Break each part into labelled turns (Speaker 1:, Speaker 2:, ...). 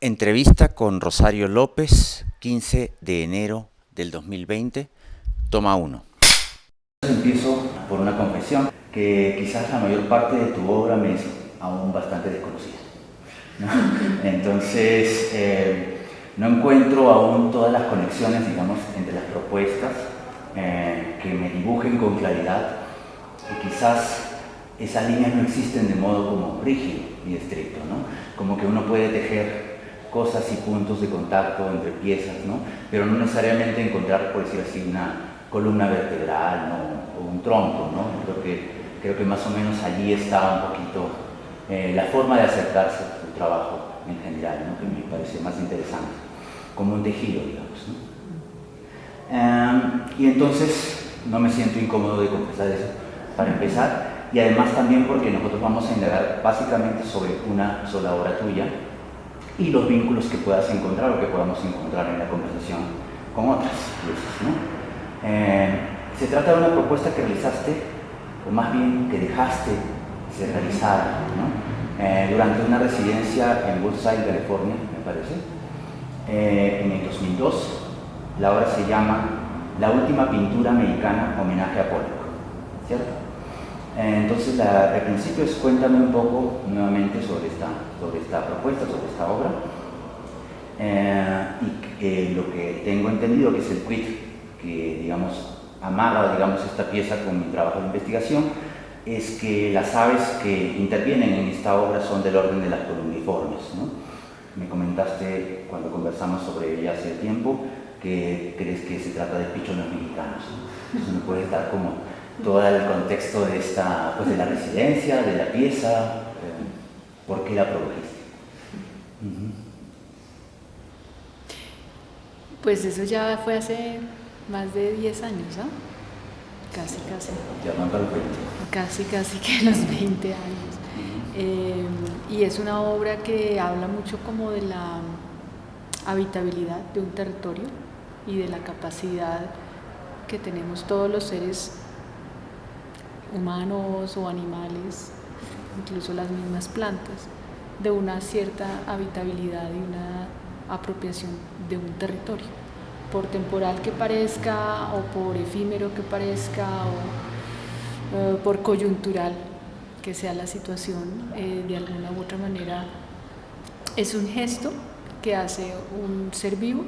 Speaker 1: Entrevista con Rosario López, 15 de enero del 2020, toma 1. Empiezo por una confesión, que quizás la mayor parte de tu obra me es aún bastante desconocida, ¿no? Entonces, no encuentro aún todas las conexiones, digamos, entre las propuestas que me dibujen con claridad, y quizás esas líneas no existen de modo como rígido y estricto, ¿no? Como que uno puede tejer cosas y puntos de contacto entre piezas, ¿no? Pero no necesariamente encontrar, por decir así, una columna vertebral, ¿no? O un tronco, ¿no? Creo que más o menos allí está un poquito la forma de acercarse a tu trabajo en general, ¿no? Que me parece más interesante, como un tejido, digamos, ¿no? Y entonces no me siento incómodo de confesar eso, para empezar, y además también porque nosotros vamos a indagar básicamente sobre una sola obra tuya, y los vínculos que puedas encontrar o que podamos encontrar en la conversación con otras piezas, ¿no? Se trata de una propuesta que realizaste, o más bien que dejaste se realizara, ¿no? Durante una residencia en Woodside, California, me parece, en el 2002. La obra se llama La última pintura americana, homenaje a Pollock, ¿cierto? Entonces, al principio cuéntame un poco nuevamente sobre esta propuesta, sobre esta obra, y lo que tengo entendido que es el quid que, digamos, amarra, digamos, esta pieza con mi trabajo de investigación, es que las aves que intervienen en esta obra son del orden de las columniformes, ¿no? Me comentaste cuando conversamos sobre ella hace tiempo que crees que se trata de pichones mexicanos, ¿no? Entonces, ¿me puedes dar como todo el contexto de esta, pues de la residencia, de la pieza, por qué la produjiste?
Speaker 2: Pues eso ya fue hace más de 10 años, ¿no? Casi.
Speaker 1: Ya van para el 20.
Speaker 2: Casi que los 20 años. Y es una obra que habla mucho como de la habitabilidad de un territorio y de la capacidad que tenemos todos los seres humanos o animales, incluso las mismas plantas, de una cierta habitabilidad y una apropiación de un territorio, por temporal que parezca o por efímero que parezca o por coyuntural que sea la situación, de alguna u otra manera es un gesto que hace un ser vivo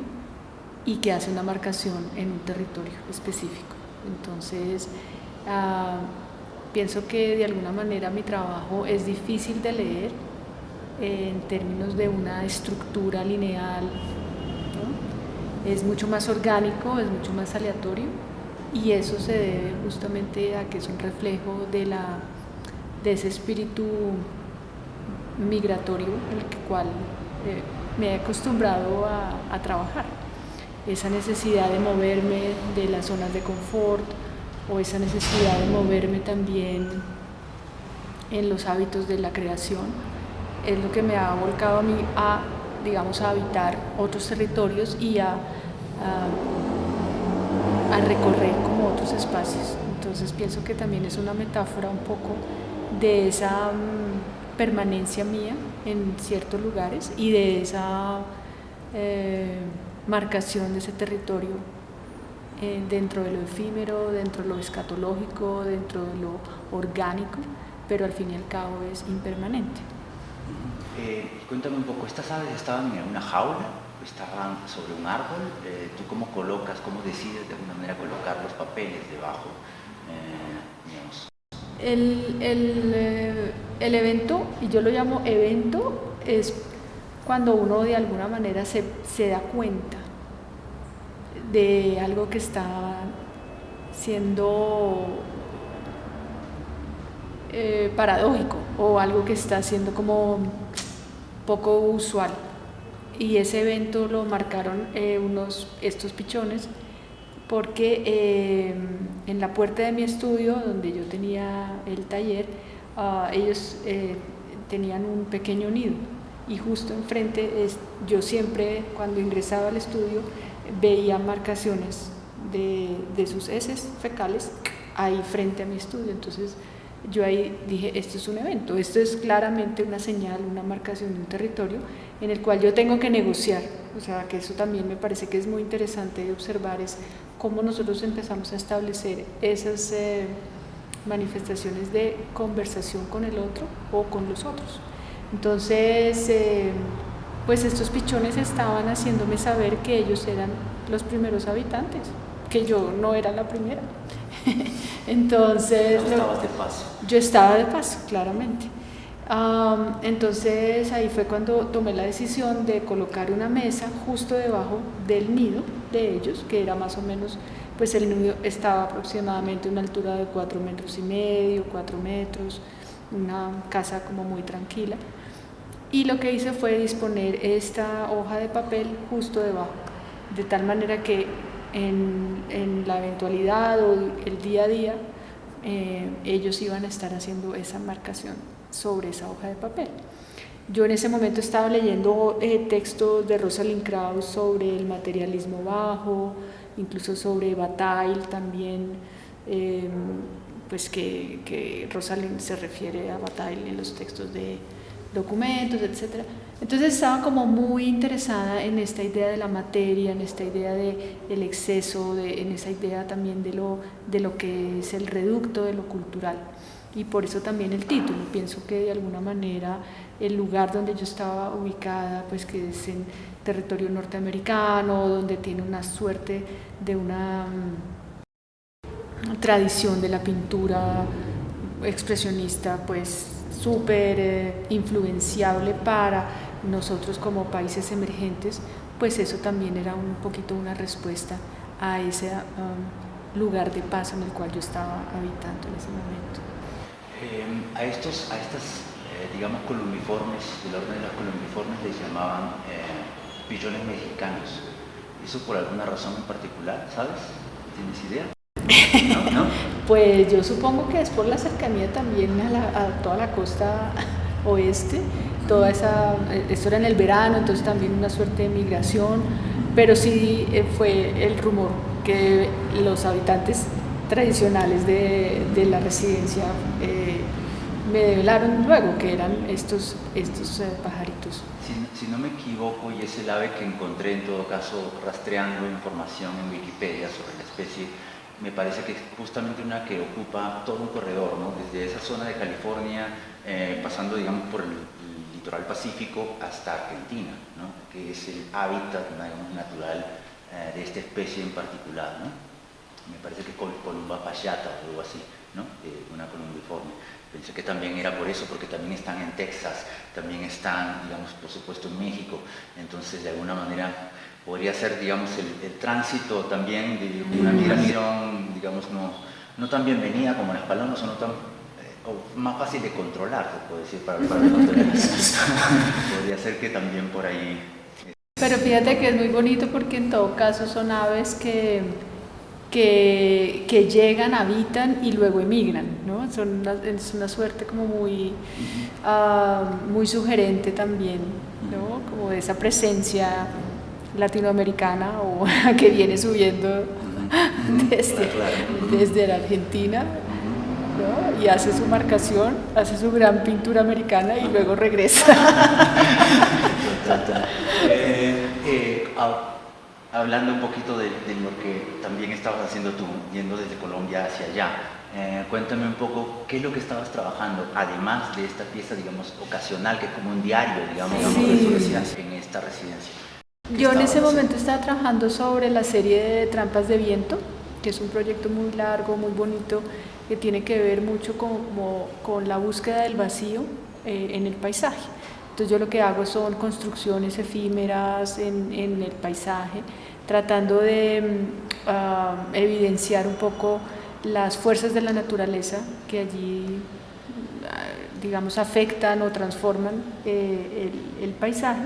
Speaker 2: y que hace una marcación en un territorio específico. Entonces, pienso que de alguna manera mi trabajo es difícil de leer en términos de una estructura lineal, ¿no? Es mucho más orgánico, es mucho más aleatorio, y eso se debe justamente a que es un reflejo de ese espíritu migratorio en el cual me he acostumbrado a trabajar. Esa necesidad de moverme de las zonas de confort, o esa necesidad de moverme también en los hábitos de la creación, es lo que me ha volcado a mí digamos, a habitar otros territorios y a recorrer como otros espacios. Entonces pienso que también es una metáfora un poco de esa permanencia mía en ciertos lugares y de esa marcación de ese territorio dentro de lo efímero, dentro de lo escatológico, dentro de lo orgánico, pero al fin y al cabo es impermanente.
Speaker 1: Cuéntame un poco, ¿estas aves estaban en una jaula? ¿Estaban sobre un árbol? ¿Tú cómo decides de alguna manera colocar los papeles debajo? Digamos?
Speaker 2: El evento, y yo lo llamo evento, es cuando uno de alguna manera se da cuenta de algo que está siendo paradójico, o algo que está siendo como poco usual, y ese evento lo marcaron estos pichones, porque en la puerta de mi estudio, donde yo tenía el taller, ellos tenían un pequeño nido, y justo enfrente, yo siempre cuando ingresaba al estudio veía marcaciones de sus heces fecales ahí frente a mi estudio. Entonces yo ahí dije, esto es un evento, esto es claramente una señal, una marcación de un territorio en el cual yo tengo que negociar. O sea, que eso también me parece que es muy interesante de observar, es cómo nosotros empezamos a establecer esas manifestaciones de conversación con el otro o con los otros. Entonces, pues estos pichones estaban haciéndome saber que ellos eran los primeros habitantes, que yo no era la primera. Entonces,
Speaker 1: ¿No estabas de paso?
Speaker 2: Yo estaba de paso, claramente. Entonces ahí fue cuando tomé la decisión de colocar una mesa justo debajo del nido de ellos, que era más o menos, pues el nido estaba aproximadamente a una altura de 4,5 metros, 4 metros, una casa como muy tranquila. Y lo que hice fue disponer esta hoja de papel justo debajo, de tal manera que en la eventualidad o el día a día, ellos iban a estar haciendo esa marcación sobre esa hoja de papel. Yo en ese momento estaba leyendo textos de Rosalind Krauss sobre el materialismo bajo, incluso sobre Bataille también, pues que Rosalind se refiere a Bataille en los textos de documentos, etc. Entonces estaba como muy interesada en esta idea de la materia, en esta idea del exceso, en esa idea también de lo que es el reducto de lo cultural. Y por eso también el título. Pienso que de alguna manera el lugar donde yo estaba ubicada, pues que es en territorio norteamericano, donde tiene una suerte de una tradición de la pintura expresionista, pues súper influenciable para nosotros como países emergentes, pues eso también era un poquito una respuesta a ese lugar de paso en el cual yo estaba habitando en ese momento.
Speaker 1: A estas, digamos, columbiformes, del orden de las columbiformes les llamaban pillones mexicanos. ¿Eso por alguna razón en particular, sabes? ¿Tienes idea? ¿No?
Speaker 2: Pues yo supongo que es por la cercanía también a toda la costa oeste, esto era en el verano, entonces también una suerte de migración, pero sí fue el rumor que los habitantes tradicionales de la residencia me develaron luego que eran estos pajaritos.
Speaker 1: Si no me equivoco, y es el ave que encontré en todo caso rastreando información en Wikipedia sobre la especie, me parece que es justamente una que ocupa todo un corredor, ¿no? Desde esa zona de California, pasando digamos por el litoral pacífico hasta Argentina, ¿no? Que es el hábitat, digamos, natural de esta especie en particular, ¿no? Me parece que Columba payata o algo así, ¿no? Una columbiforme. Pensé que también era por eso, porque también están en Texas, también están, digamos, por supuesto en México, entonces de alguna manera podría ser, digamos, el tránsito también de una migración, digamos, no tan bienvenida como las palomas, o no tan, o más fácil de controlar, se puede decir, para los controladores. Podría ser que también por ahí.
Speaker 2: Pero fíjate que es muy bonito porque en todo caso son aves que llegan, habitan y luego emigran, ¿no? Es una suerte como muy sugerente también, ¿no? Como de esa presencia latinoamericana o que viene subiendo desde la Argentina, ¿no? Y hace su marcación, hace su gran pintura americana y luego regresa.
Speaker 1: Hablando un poquito de lo que también estabas haciendo tú, yendo desde Colombia hacia allá, cuéntame un poco qué es lo que estabas trabajando, además de esta pieza, digamos, ocasional, que es como un diario, digamos, en esta residencia.
Speaker 2: Yo en ese momento estaba trabajando sobre la serie de Trampas de Viento, que es un proyecto muy largo, muy bonito, que tiene que ver mucho con la búsqueda del vacío en el paisaje. Entonces yo lo que hago son construcciones efímeras en el paisaje, tratando de evidenciar un poco las fuerzas de la naturaleza que allí, digamos, afectan o transforman el paisaje,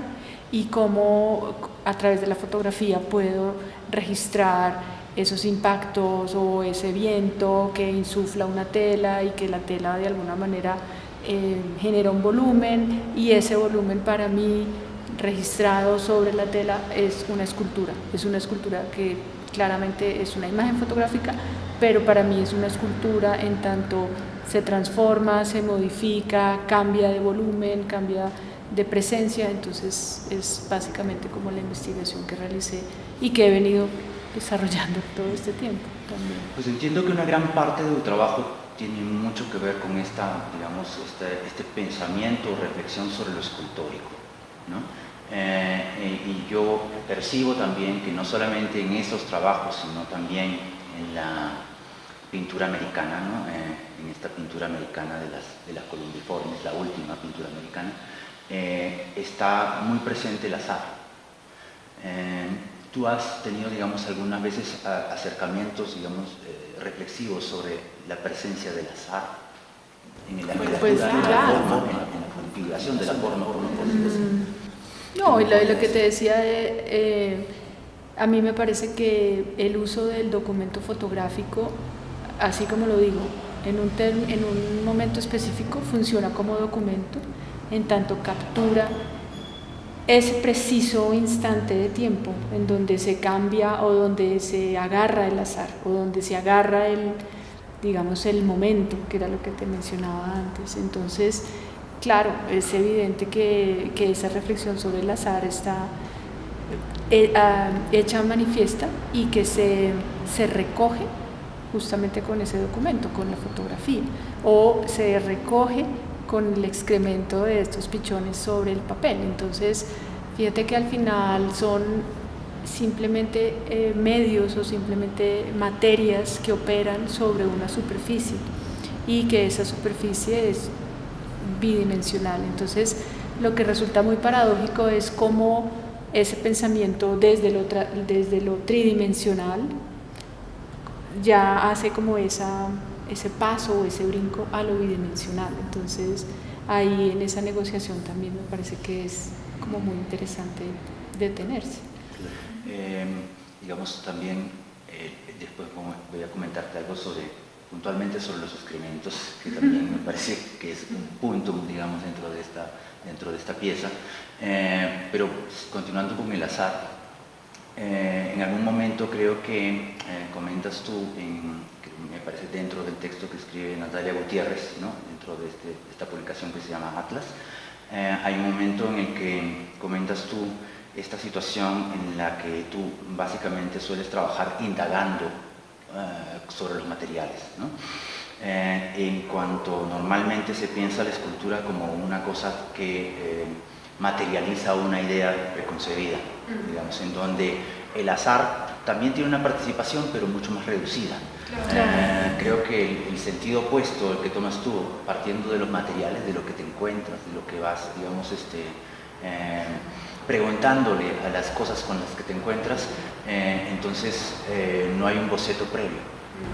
Speaker 2: y cómo a través de la fotografía puedo registrar esos impactos o ese viento que insufla una tela y que la tela de alguna manera genera un volumen, y ese volumen para mí registrado sobre la tela es una escultura que claramente es una imagen fotográfica, pero para mí es una escultura en tanto se transforma, se modifica, cambia de volumen, cambia de presencia. Entonces es básicamente como la investigación que realicé y que he venido desarrollando todo este tiempo también.
Speaker 1: Pues entiendo que una gran parte de tu trabajo tiene mucho que ver con este pensamiento o reflexión sobre lo escultórico, ¿no? Y yo percibo también que no solamente en esos trabajos, sino también en la pintura americana, ¿no? En esta pintura americana de las columbiformes, la última pintura americana, está muy presente el azar. ¿Tú has tenido, digamos, algunas veces acercamientos, digamos, reflexivos sobre la presencia del azar en la arquitectura, en la configuración de la forma, por decir?
Speaker 2: No, y lo que te decía, a mí me parece que el uso del documento fotográfico, así como lo digo, en un momento específico funciona como documento, en tanto captura ese preciso instante de tiempo en donde se cambia o donde se agarra el azar o donde se agarra digamos, el momento, que era lo que te mencionaba antes. Entonces, claro, es evidente que esa reflexión sobre el azar está hecha manifiesta y que se recoge justamente con ese documento, con la fotografía, o se recoge con el excremento de estos pichones sobre el papel. Entonces, fíjate que al final son simplemente medios o simplemente materias que operan sobre una superficie y que esa superficie es bidimensional. Entonces, lo que resulta muy paradójico es cómo ese pensamiento desde lo tridimensional ya hace como ese paso o ese brinco a lo bidimensional. Entonces, ahí en esa negociación también me parece que es como muy interesante detenerse.
Speaker 1: Digamos también, después voy a comentarte algo puntualmente sobre los excrementos, que también me parece que es un punto, digamos, dentro de esta pieza, pero continuando con el azar, en algún momento creo que comentas tú, que me parece dentro del texto que escribe Natalia Gutiérrez, ¿no? Dentro de esta publicación que se llama Atlas, hay un momento en el que comentas tú esta situación en la que tú básicamente sueles trabajar indagando sobre los materiales, ¿no? En cuanto normalmente se piensa la escultura como una cosa que materializa una idea preconcebida, digamos, en donde el azar también tiene una participación, pero mucho más reducida. Creo que el sentido opuesto, el que tomas tú, partiendo de los materiales, de lo que te encuentras, de lo que vas, digamos, preguntándole a las cosas con las que te encuentras, entonces no hay un boceto previo,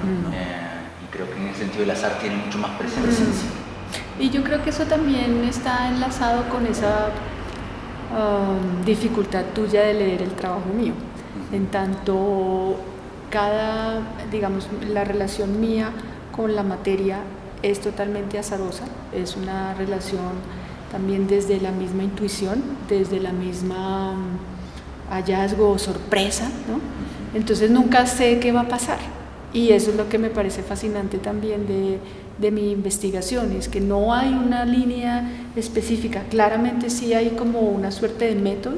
Speaker 1: ¿no? Y creo que en ese sentido el azar tiene mucho más presencia en sí.
Speaker 2: Y yo creo que eso también está enlazado con esa dificultad tuya de leer el trabajo mío. En tanto, digamos, la relación mía con la materia es totalmente azarosa, es una relación también desde la misma intuición, desde la misma hallazgo o sorpresa, ¿no? Entonces nunca sé qué va a pasar, y eso es lo que me parece fascinante también de mi investigación, es que no hay una línea específica. Claramente sí hay como una suerte de método.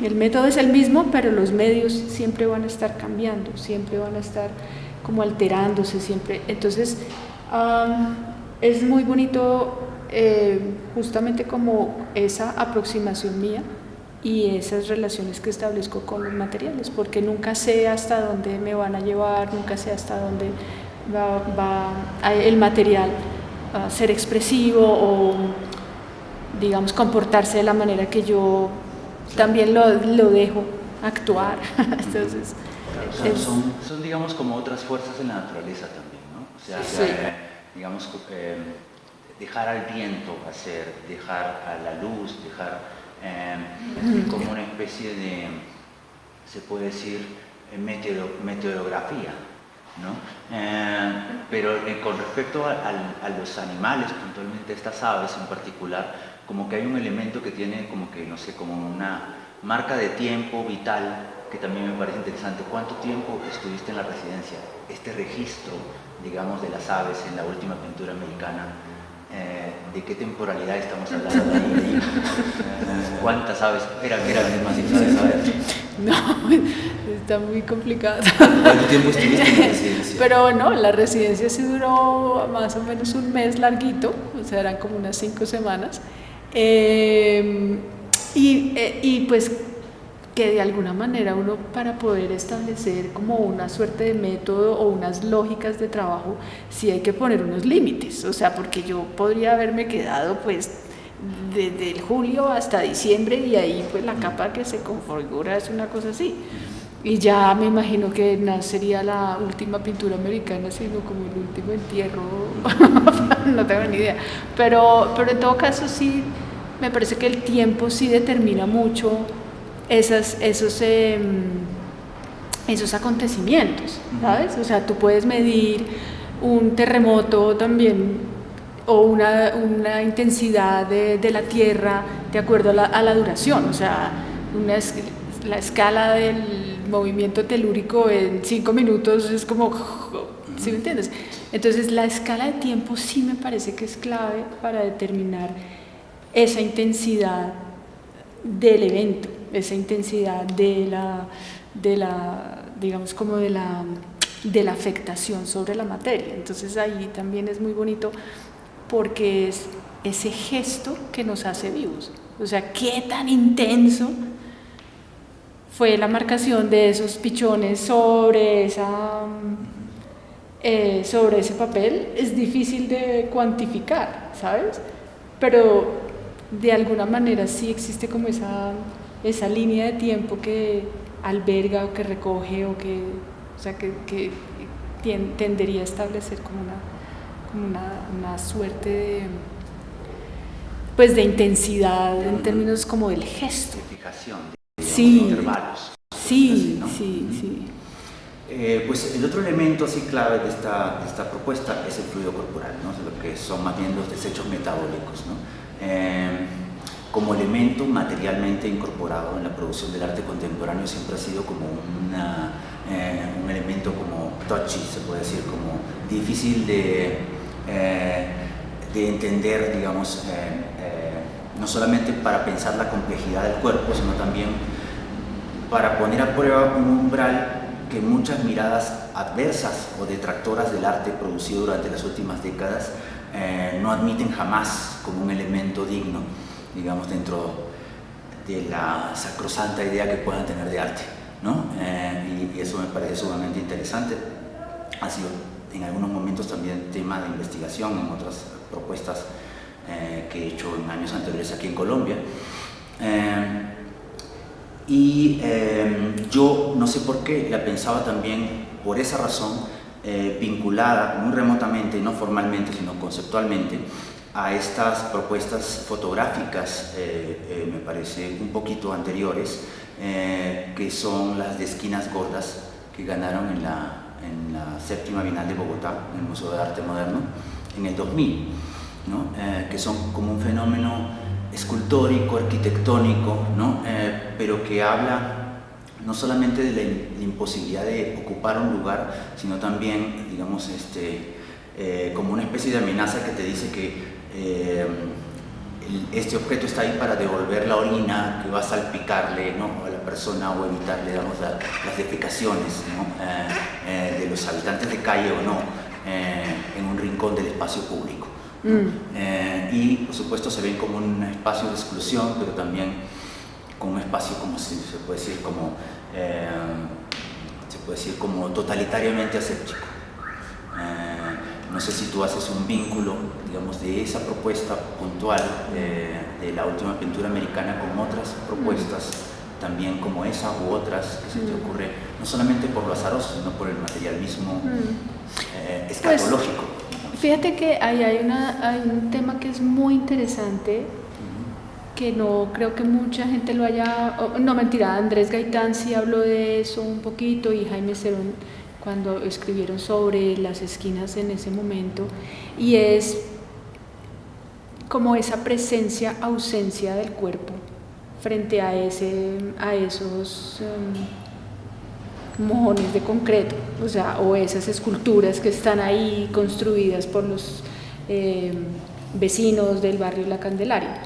Speaker 2: El método es el mismo, pero los medios siempre van a estar cambiando, siempre van a estar como alterándose, siempre. Entonces, es muy bonito justamente como esa aproximación mía y esas relaciones que establezco con los materiales, porque nunca sé hasta dónde me van a llevar, nunca sé hasta dónde va el material a ser expresivo o, digamos, comportarse de la manera que yo también lo dejo actuar. Entonces,
Speaker 1: son, digamos, como otras fuerzas en la naturaleza también, ¿no? O sea,
Speaker 2: sí.
Speaker 1: digamos, dejar al viento hacer, dejar a la luz, dejar como una especie de, se puede decir, meteorografía, ¿no? Pero con respecto a los animales, puntualmente estas aves en particular, como que hay un elemento que tiene como que, no sé, como marca de tiempo vital, que también me parece interesante. ¿Cuánto tiempo estuviste en la residencia? Este registro, digamos, de las aves en la última pintura americana, ¿de qué temporalidad estamos hablando ahí? ¿Cuántas aves? Era más difícil de saber.
Speaker 2: No, está muy complicado.
Speaker 1: ¿Cuánto tiempo estuviste en la residencia?
Speaker 2: Pero no, la residencia sí duró más o menos un mes larguito, o sea, eran como unas 5 semanas. Y pues que de alguna manera uno, para poder establecer como una suerte de método o unas lógicas de trabajo, sí hay que poner unos límites, o sea, porque yo podría haberme quedado pues desde el julio hasta diciembre y ahí pues la capa que se configura es una cosa así. Y ya me imagino que no sería la última pintura americana, sino como el último entierro, no tengo ni idea. Pero en todo caso sí, me parece que el tiempo sí determina mucho esos acontecimientos, ¿sabes? O sea, tú puedes medir un terremoto también o una intensidad de la Tierra de acuerdo a la duración, o sea, la escala del movimiento telúrico en 5 minutos es como, ¿sí me entiendes? Entonces la escala de tiempo sí me parece que es clave para determinar esa intensidad del evento, esa intensidad de la digamos como de la afectación sobre la materia. Entonces ahí también es muy bonito porque es ese gesto que nos hace vivos. O sea, qué tan intenso fue la marcación de esos pichones sobre ese papel, es difícil de cuantificar, ¿sabes? Pero de alguna manera sí existe como esa línea de tiempo que alberga o que recoge o que tendería a establecer como una suerte de intensidad en términos como del gesto. Sí,
Speaker 1: intervalos.
Speaker 2: Sí,
Speaker 1: ¿no?
Speaker 2: sí.
Speaker 1: Pues el otro elemento así clave de esta propuesta es el fluido corporal, ¿no? Lo que son más bien los desechos metabólicos, ¿no? Como elemento materialmente incorporado en la producción del arte contemporáneo siempre ha sido como un elemento como touchy, se puede decir, como difícil de entender, digamos, no solamente para pensar la complejidad del cuerpo, sino también para poner a prueba un umbral que muchas miradas adversas o detractoras del arte producido durante las últimas décadas no admiten jamás como un elemento digno, digamos, dentro de la sacrosanta idea que puedan tener de arte, ¿no? Y eso me parece sumamente interesante. Ha sido en algunos momentos también tema de investigación en otras propuestas que he hecho en años anteriores aquí en Colombia. Yo no sé por qué la pensaba también por esa razón, vinculada muy remotamente, no formalmente sino conceptualmente, a estas propuestas fotográficas, me parece un poquito anteriores, que son las de Esquinas Gordas, que ganaron en la 7ª Bienal de Bogotá, en el Museo de Arte Moderno, en el 2000, ¿no? Que son como un fenómeno escultórico, arquitectónico, ¿no? Pero que habla no solamente de la imposibilidad de ocupar un lugar, sino también, digamos, como una especie de amenaza que te dice que este objeto está ahí para devolver la orina que va a salpicarle, ¿no?, a la persona o evitarle, digamos, las defecaciones, ¿no?, de los habitantes de calle o no, en un rincón del espacio público. Y por supuesto se ven como un espacio de exclusión, pero también como un espacio, como se puede decir, como totalitariamente aséptico. No sé si tú haces un vínculo, digamos, de esa propuesta puntual de la última pintura americana con otras propuestas también como esa u otras que se te ocurre, no solamente por lo azaroso, sino por el materialismo escatológico.
Speaker 2: Pues, fíjate que hay un tema que es muy interesante, que no creo que mucha gente lo haya, no, mentira, Andrés Gaitán sí habló de eso un poquito, y Jaime Cerón cuando escribieron sobre las esquinas en ese momento, y es como esa presencia, ausencia del cuerpo frente a esos mojones de concreto, o sea, o esas esculturas que están ahí construidas por los vecinos del barrio La Candelaria.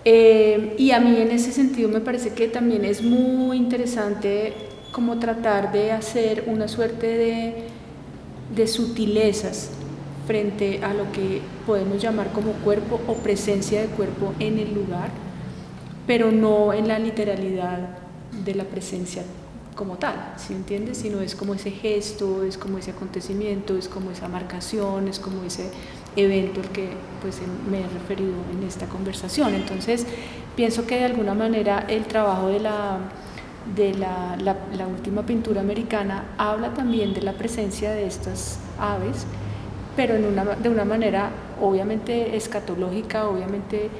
Speaker 2: Y a mí en ese sentido me parece que también es muy interesante como tratar de hacer una suerte de sutilezas frente a lo que podemos llamar como cuerpo o presencia de cuerpo en el lugar, pero no en la literalidad de la presencia como tal, ¿sí entiendes? Sino es como ese gesto, es como ese acontecimiento, es como esa marcación, es como ese evento al que pues me he referido en esta conversación. Entonces pienso que de alguna manera el trabajo de la última pintura americana habla también de la presencia de estas aves, pero de una manera obviamente escatológica, obviamente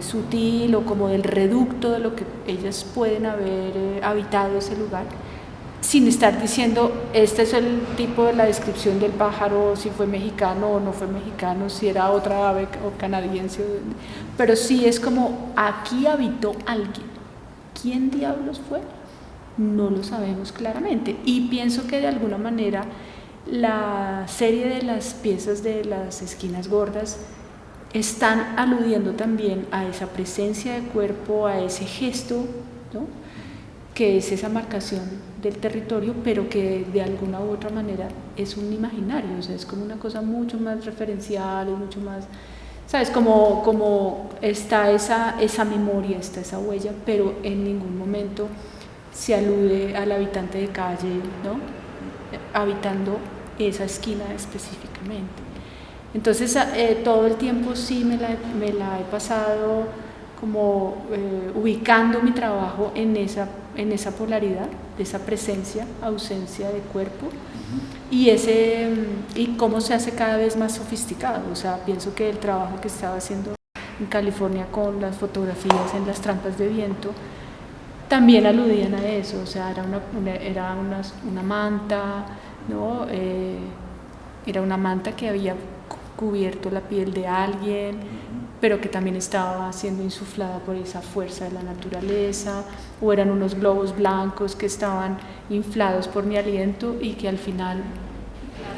Speaker 2: sutil, o como del reducto de lo que ellas pueden haber habitado ese lugar, sin estar diciendo este es el tipo de la descripción del pájaro, si fue mexicano o no fue mexicano, si era otra ave o canadiense, pero sí es como aquí habitó alguien. ¿Quién diablos fue? No lo sabemos claramente, y pienso que de alguna manera la serie de las piezas de las esquinas gordas están aludiendo también a esa presencia de cuerpo, a ese gesto, ¿no?, que es esa marcación del territorio, pero que de alguna u otra manera es un imaginario, o sea, es como una cosa mucho más referencial, es mucho más, ¿sabes? Como está esa memoria, está esa huella, pero en ningún momento se alude al habitante de calle, ¿no?, habitando esa esquina específicamente. Entonces todo el tiempo sí me la he pasado como ubicando mi trabajo en esa polaridad, de esa presencia, ausencia de cuerpo, y cómo se hace cada vez más sofisticado. O sea, pienso que el trabajo que estaba haciendo en California con las fotografías en las trampas de viento también aludían a eso, o sea, era una manta, ¿no? Era una manta que había cubierto la piel de alguien, pero que también estaba siendo insuflada por esa fuerza de la naturaleza, o eran unos globos blancos que estaban inflados por mi aliento y que al final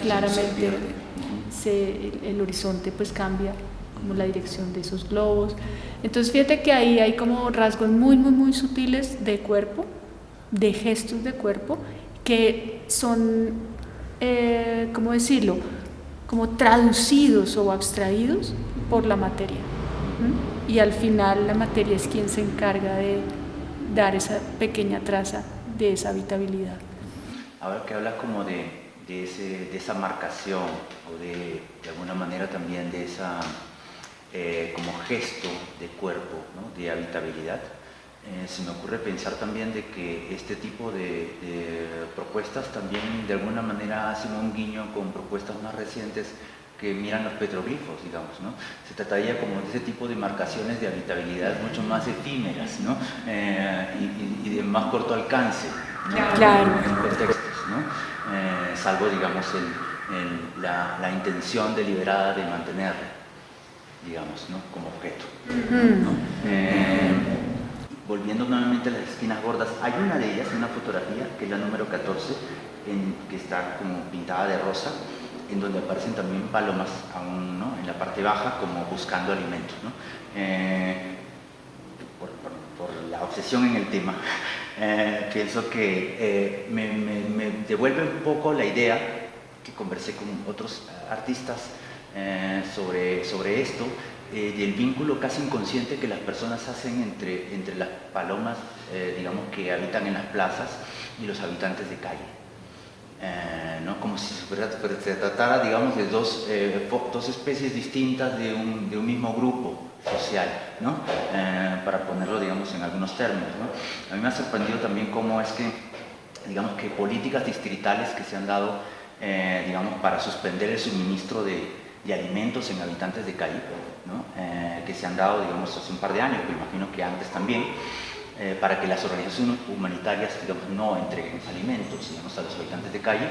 Speaker 2: claramente el horizonte pues cambia como la dirección de esos globos. Entonces fíjate que ahí hay como rasgos muy, muy, muy sutiles de cuerpo, de gestos de cuerpo, que son, ¿cómo decirlo?, como traducidos o abstraídos por la materia. Y al final la materia es quien se encarga de dar esa pequeña traza de esa habitabilidad.
Speaker 1: Ahora que hablas como de esa marcación, o de alguna manera también de esa como gesto de cuerpo, ¿no?, de habitabilidad, se me ocurre pensar también de que este tipo de propuestas también de alguna manera hacen un guiño con propuestas más recientes que miran los petroglifos, digamos, ¿no? Se trataría como de ese tipo de marcaciones de habitabilidad mucho más efímeras, ¿no? Y de más corto alcance, ¿no?
Speaker 2: Claro.
Speaker 1: En contextos, ¿no? Salvo, digamos, la intención deliberada de mantenerla, digamos, ¿no?, como objeto, ¿no? Volviendo nuevamente a las esquinas gordas, hay una de ellas, una fotografía, que es la número 14, que está como pintada de rosa, en donde aparecen también palomas aún, ¿no?, en la parte baja, como buscando alimentos, ¿no? Por la obsesión en el tema, pienso que me devuelve un poco la idea que conversé con otros artistas sobre esto, del vínculo casi inconsciente que las personas hacen entre las palomas, digamos, que habitan en las plazas, y los habitantes de calle. ¿No? Como si se tratara, digamos, de dos especies distintas de un mismo grupo social, ¿no? Para ponerlo, digamos, en algunos términos, ¿no? A mí me ha sorprendido también cómo es que, digamos, que políticas distritales que se han dado, digamos, para suspender el suministro de alimentos en habitantes de calle, ¿no? Que se han dado, digamos, hace un par de años, pero imagino que antes también, para que las organizaciones humanitarias, digamos, no entreguen alimentos, digamos, a los habitantes de calle.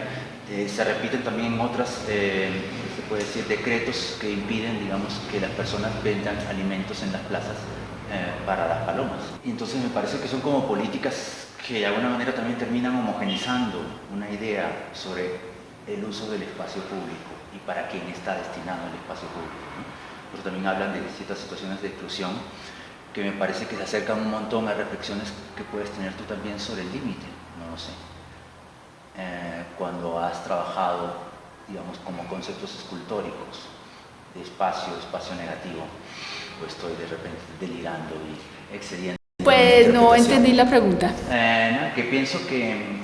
Speaker 1: Se repiten también otras, se puede decir, decretos que impiden, digamos, que las personas vendan alimentos en las plazas para las palomas. Y entonces me parece que son como políticas que de alguna manera también terminan homogenizando una idea sobre el uso del espacio público y para quién está destinado el espacio público, ¿no? Pero también hablan de ciertas situaciones de exclusión que me parece que se acercan un montón a reflexiones que puedes tener tú también sobre el límite, no lo sé. Cuando has trabajado, digamos, como conceptos escultóricos de espacio negativo, o estoy de repente delirando y excediendo.
Speaker 2: Pues no entendí la pregunta.
Speaker 1: No, que pienso que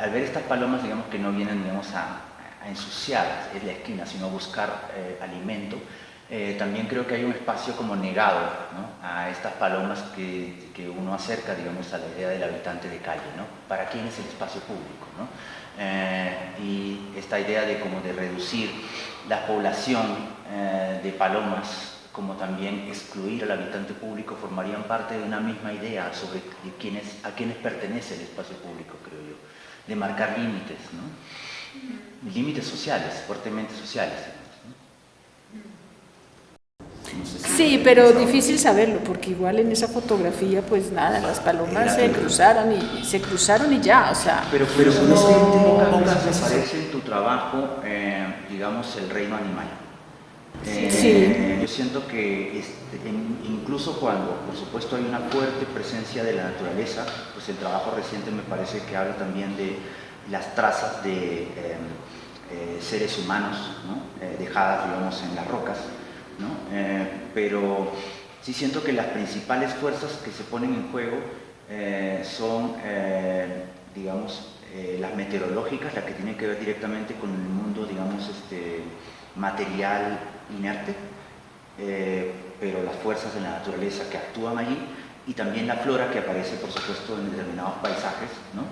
Speaker 1: al ver estas palomas, digamos, que no vienen, digamos, a ensuciar la esquina, sino a buscar alimento, también creo que hay un espacio como negado, ¿no?, a estas palomas que uno acerca, digamos, a la idea del habitante de calle, ¿no? ¿Para quién es el espacio público, ¿no? Y esta idea de como de reducir la población de palomas, como también excluir al habitante público, formarían parte de una misma idea sobre a quiénes pertenece el espacio público, creo yo, de marcar límites, ¿no? Límites sociales, fuertemente sociales. No sé si
Speaker 2: Sí, pero difícil saberlo, porque igual en esa fotografía, pues nada, las palomas se cruzaron y ya, o sea.
Speaker 1: Pero pocas veces aparece en tu trabajo, digamos, el reino animal.
Speaker 2: Sí.
Speaker 1: Yo siento que incluso cuando, por supuesto, hay una fuerte presencia de la naturaleza, pues el trabajo reciente me parece que habla también de las trazas de seres humanos, ¿no? Dejadas, digamos, en las rocas, ¿no? Pero sí siento que las principales fuerzas que se ponen en juego son, digamos, las meteorológicas, las que tienen que ver directamente con el mundo, digamos, material inerte, pero las fuerzas de la naturaleza que actúan allí, y también la flora que aparece, por supuesto, en determinados paisajes, ¿no?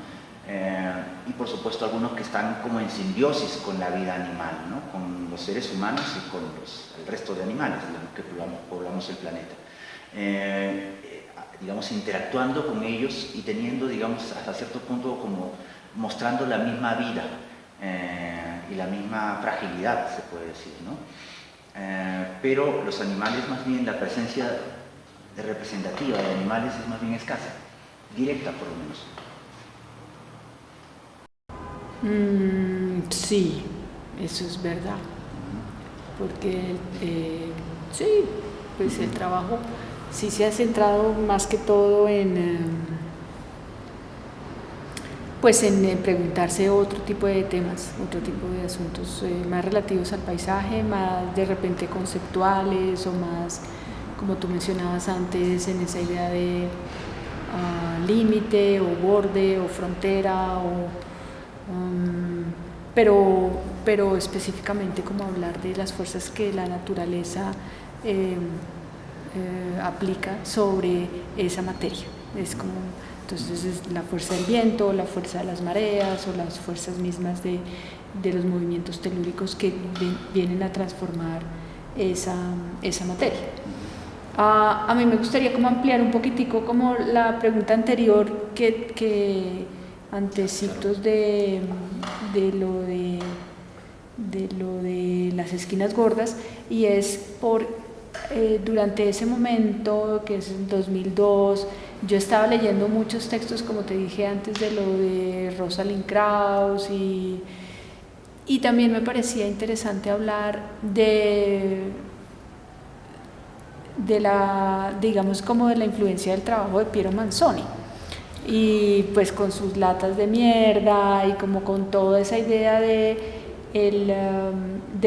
Speaker 1: Y por supuesto algunos que están como en simbiosis con la vida animal, ¿no? Con los seres humanos y con el resto de animales, digamos, que poblamos el planeta. Digamos, interactuando con ellos y teniendo, digamos, hasta cierto punto como mostrando la misma vida y la misma fragilidad, se puede decir, ¿no? Pero los animales, más bien, la presencia representativa de animales es más bien escasa, directa por lo menos.
Speaker 2: Sí, eso es verdad, porque sí, pues el trabajo sí se ha centrado más que todo pues en preguntarse otro tipo de temas, otro tipo de asuntos más relativos al paisaje, más de repente conceptuales o más, como tú mencionabas antes, en esa idea de límite o borde o frontera pero específicamente como hablar de las fuerzas que la naturaleza aplica sobre esa materia. Es como, entonces es la fuerza del viento, la fuerza de las mareas o las fuerzas mismas de los movimientos telúricos que vienen a transformar esa materia. A mí me gustaría como ampliar un poquitico como la pregunta anterior que antecitos de lo de las esquinas gordas, y es durante ese momento, que es en 2002, yo estaba leyendo muchos textos, como te dije antes, de lo de Rosalind Krauss, y también me parecía interesante hablar de la, digamos, como de la influencia del trabajo de Piero Manzoni, y pues con sus latas de mierda y como con toda esa idea de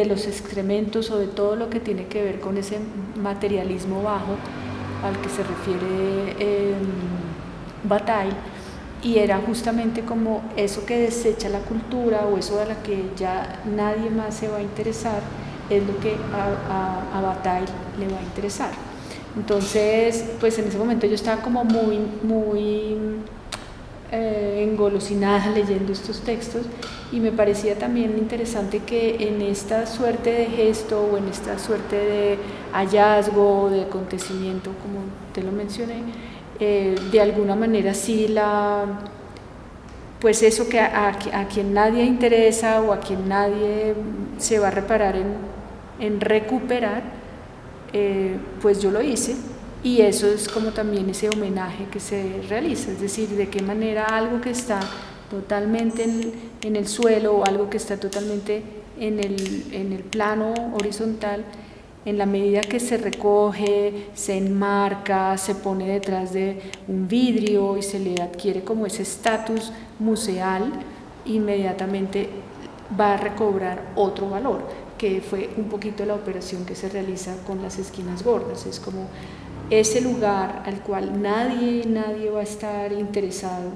Speaker 2: los excrementos o de todo lo que tiene que ver con ese materialismo bajo al que se refiere Bataille, y era justamente como eso que desecha la cultura o eso a la que ya nadie más se va a interesar, es lo que a Bataille le va a interesar. Entonces, pues en ese momento yo estaba como muy engolosinada leyendo estos textos, y me parecía también interesante que en esta suerte de gesto o en esta suerte de hallazgo, de acontecimiento, como te lo mencioné, de alguna manera sí pues eso que a quien nadie interesa o a quien nadie se va a reparar en recuperar, pues yo lo hice, Y eso es como también ese homenaje que se realiza, es decir, de qué manera algo que está totalmente en el suelo o algo que está totalmente en el plano horizontal, en la medida que se recoge, se enmarca, se pone detrás de un vidrio y se le adquiere como ese estatus museal, inmediatamente va a recobrar otro valor, que fue un poquito la operación que se realiza con las esquinas gordas. Es como ese lugar al cual nadie va a estar interesado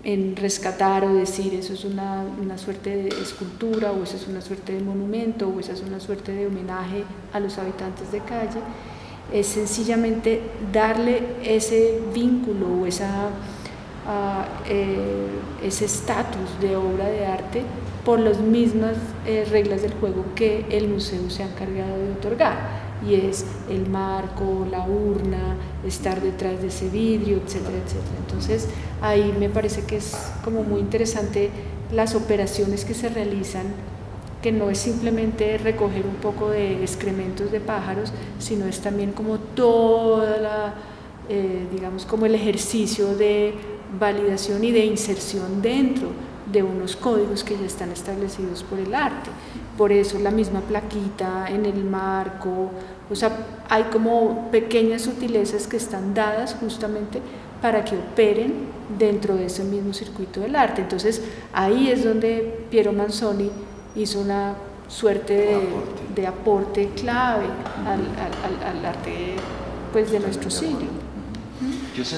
Speaker 2: en rescatar o decir eso es una suerte de escultura, o eso es una suerte de monumento, o esa es una suerte de homenaje a los habitantes de calle. Es sencillamente darle ese vínculo o ese estatus de obra de arte por las mismas reglas del juego que el museo se ha encargado de otorgar, y es el marco, la urna, estar detrás de ese vidrio, etcétera, etcétera. Entonces ahí me parece que es como muy interesante las operaciones que se realizan, que no es simplemente recoger un poco de excrementos de pájaros, sino es también como toda la, digamos, como el ejercicio de validación y de inserción dentro de unos códigos que ya están establecidos por el arte. Por eso la misma plaquita en el marco, o sea, hay como pequeñas sutilezas que están dadas justamente para que operen dentro de ese mismo circuito del arte. Entonces ahí es donde Piero Manzoni hizo una suerte de aporte clave al arte, pues, de nuestro siglo.
Speaker 1: Yo sé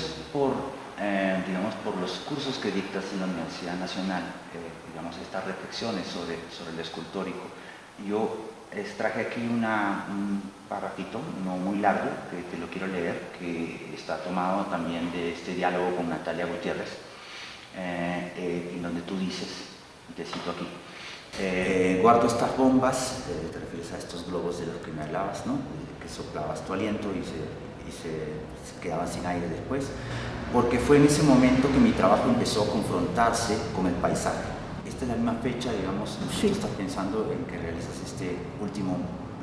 Speaker 1: digamos, por los cursos que dictas en la Universidad Nacional, digamos, estas reflexiones sobre el escultórico. Yo traje aquí un parrafito, no muy largo, que te lo quiero leer, que está tomado también de este diálogo con Natalia Gutiérrez, en donde tú dices, te cito aquí: guardo estas bombas, te refieres a estos globos de los que me hablabas, ¿no? Que soplabas tu aliento y se quedaban sin aire después, porque fue en ese momento que mi trabajo empezó a confrontarse con el paisaje. Esta es la misma fecha, digamos, en que tú estás pensando en que realizas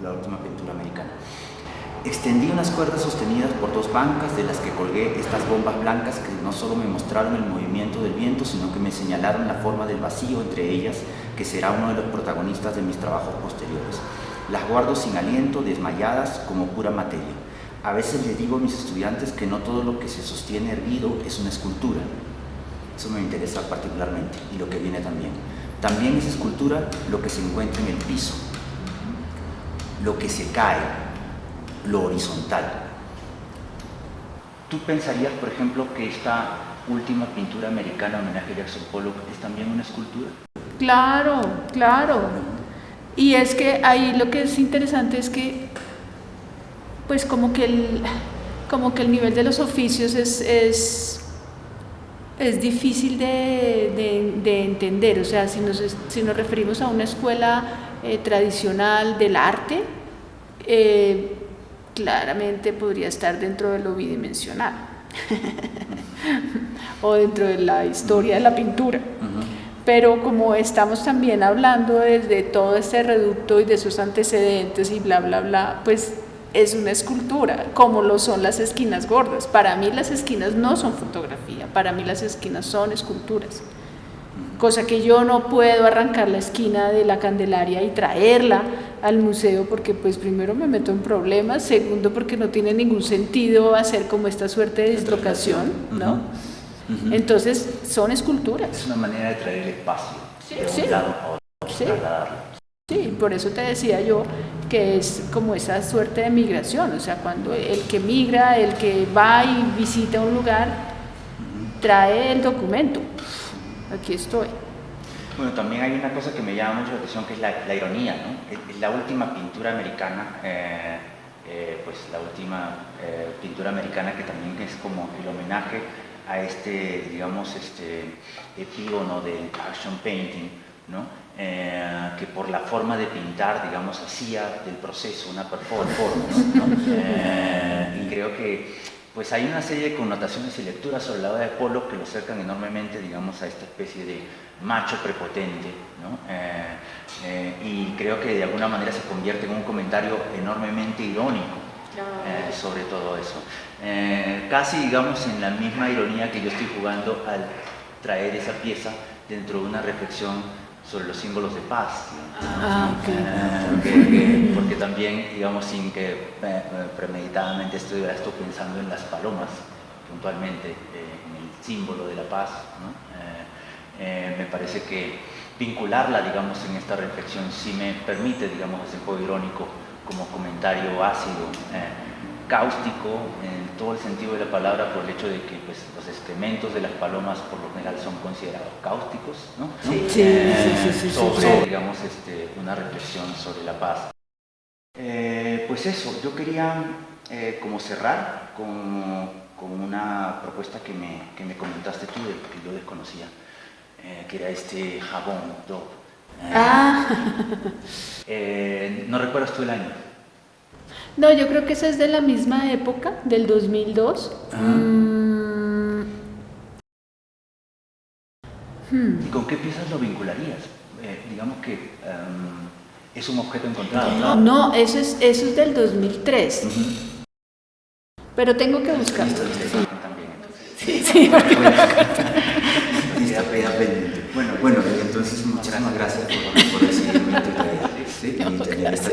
Speaker 1: la última pintura americana. Extendí unas cuerdas sostenidas por dos bancas de las que colgué estas bombas blancas que no solo me mostraron el movimiento del viento, sino que me señalaron la forma del vacío entre ellas, que será uno de los protagonistas de mis trabajos posteriores. Las guardo sin aliento, desmayadas, como pura materia. A veces les digo a mis estudiantes que no todo lo que se sostiene erguido es una escultura. Eso me interesa particularmente, y lo que viene también. También es escultura lo que se encuentra en el piso, lo que se cae, lo horizontal. ¿Tú pensarías, por ejemplo, que esta última pintura americana, homenaje a Jackson Pollock, es también una escultura?
Speaker 2: Claro, claro. Y es que ahí lo que es interesante es que, pues, como que el nivel de los oficios es difícil de entender. O sea, si nos referimos a una escuela tradicional del arte, claramente podría estar dentro de lo bidimensional o dentro de la historia de la pintura. Pero como estamos también hablando de todo este reducto y de sus antecedentes y bla, bla, bla, pues es una escultura, como lo son las esquinas gordas. Para mí las esquinas no son fotografía, para mí las esquinas son esculturas. Cosa que yo no puedo arrancar la esquina de la Candelaria y traerla al museo, porque pues primero me meto en problemas, segundo porque no tiene ningún sentido hacer como esta suerte de dislocación, ¿no? Entonces son esculturas.
Speaker 1: Es una manera de traer el espacio de un lado a otro, trasladarlo.
Speaker 2: Sí, por eso te decía yo que es como esa suerte de migración, o sea, cuando el que migra, el que va y visita un lugar, trae el documento. Aquí estoy.
Speaker 1: Bueno, también hay una cosa que me llama mucho la atención, que es la ironía, ¿no? Es la última pintura americana, pues la última pintura americana que también es como el homenaje a digamos, epígono del action painting, ¿no? Que por la forma de pintar, digamos, hacía del proceso una performance, ¿no? Y creo que pues hay una serie de connotaciones y lecturas sobre la obra de Pollock que lo acercan enormemente, digamos, a esta especie de macho prepotente, ¿no? Y creo que de alguna manera se convierte en un comentario enormemente irónico sobre todo eso. Casi, digamos, en la misma ironía que yo estoy jugando al traer esa pieza dentro de una reflexión sobre los símbolos de paz. Porque también, digamos, sin que premeditadamente estoy pensando en las palomas, puntualmente, en el símbolo de la paz, ¿no? Me parece que vincularla, digamos, en esta reflexión sí me permite, digamos, ese juego irónico como comentario ácido, cáustico, en todo el sentido de la palabra, por el hecho de que pues, los excrementos de las palomas por lo general son considerados cáusticos, ¿no?
Speaker 2: Sí.
Speaker 1: Sobre, digamos, una reflexión sobre la paz. Pues eso, yo quería como cerrar con una propuesta que me comentaste tú, que yo desconocía, que era este jabón Dove. ¿No recuerdas tú el año?
Speaker 2: No, yo creo que esa es de la misma época, del 2002.
Speaker 1: ¿Y con qué piezas lo vincularías? Digamos que es un objeto encontrado.
Speaker 2: No, eso es del 2003. Pero tengo que buscar.
Speaker 1: Listo, también, entonces.
Speaker 2: Sí.
Speaker 1: Queda pendiente. Bueno, entonces muchísimas gracias por recibirme y tener esta